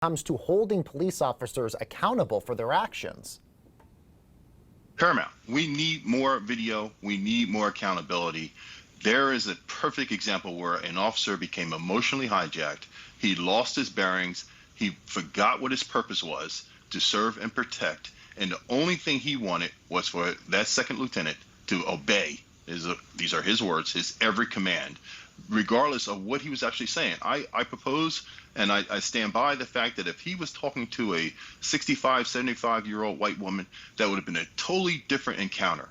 comes to holding police officers accountable for their actions? Paramount. We need more video. We need more accountability. There is a perfect example where an officer became emotionally hijacked. He lost his bearings. He forgot what his purpose was, to serve and protect. And the only thing he wanted was for that second lieutenant to obey. These are his words, his every command, regardless of what he was actually saying. I propose and I stand by the fact that if he was talking to a 65, 75-year-old white woman, that would have been a totally different encounter.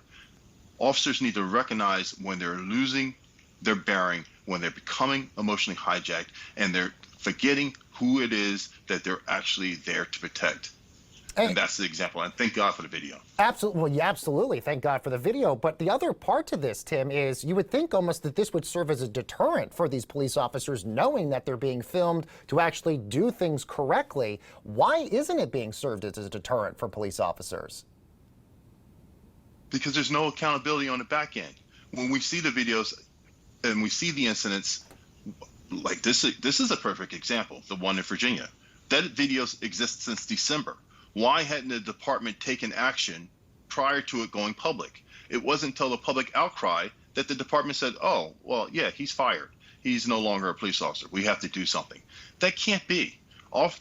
Officers need to recognize when they're losing their bearing, when they're becoming emotionally hijacked, and they're forgetting who it is that they're actually there to protect. And that's the example. And thank God for the video. Absolutely. Well, yeah, absolutely. Thank God for the video. But the other part to this, Tim, is you would think almost that this would serve as a deterrent for these police officers, knowing that they're being filmed, to actually do things correctly. Why isn't it being served as a deterrent for police officers? Because there's no accountability on the back end. When we see the videos and we see the incidents, like this is a perfect example, the one in Virginia. That video exists since December. Why hadn't the department taken action prior to it going public? It wasn't until the public outcry that the department said, oh, well, yeah, he's fired. He's no longer a police officer. We have to do something. That can't be.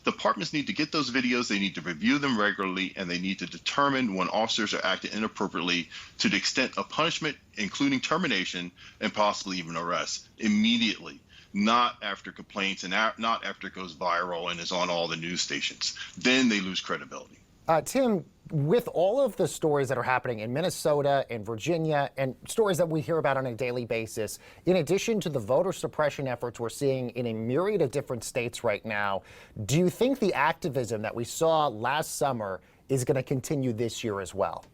Departments need to get those videos, they need to review them regularly, and they need to determine when officers are acting inappropriately to the extent of punishment, including termination and possibly even arrest immediately. Not after complaints and not after it goes viral and is on all the news stations. Then they lose credibility. Tim, with all of the stories that are happening in Minnesota and Virginia and stories that we hear about on a daily basis, in addition to the voter suppression efforts we're seeing in a myriad of different states right now, do you think the activism that we saw last summer is going to continue this year as well?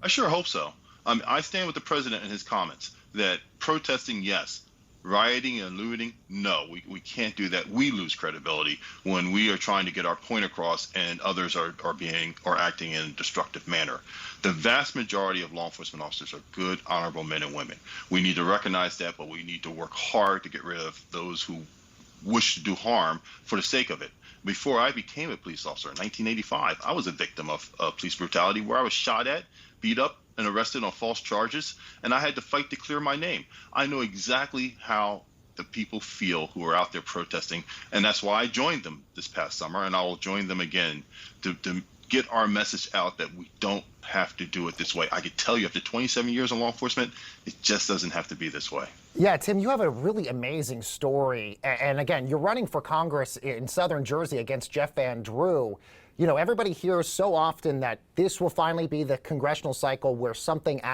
I sure hope so. I stand with the president in his comments that protesting, yes. Rioting and looting, no, we can't do that. We lose credibility when we are trying to get our point across and others are acting in a destructive manner. The vast majority of law enforcement officers are good, honorable men and women. We need to recognize that, but we need to work hard to get rid of those who wish to do harm for the sake of it. Before I became a police officer in 1985, I was a victim of police brutality where I was shot at, beat up, and arrested on false charges, and I had to fight to clear my name. I know exactly how the people feel who are out there protesting, and that's why I joined them this past summer, and I will join them again to get our message out that we don't have to do it this way. I could tell you after 27 years in law enforcement, it just doesn't have to be this way. Yeah, Tim, you have a really amazing story. And again, you're running for Congress in Southern Jersey against Jeff Van Drew. You know, everybody hears so often that this will finally be the congressional cycle where something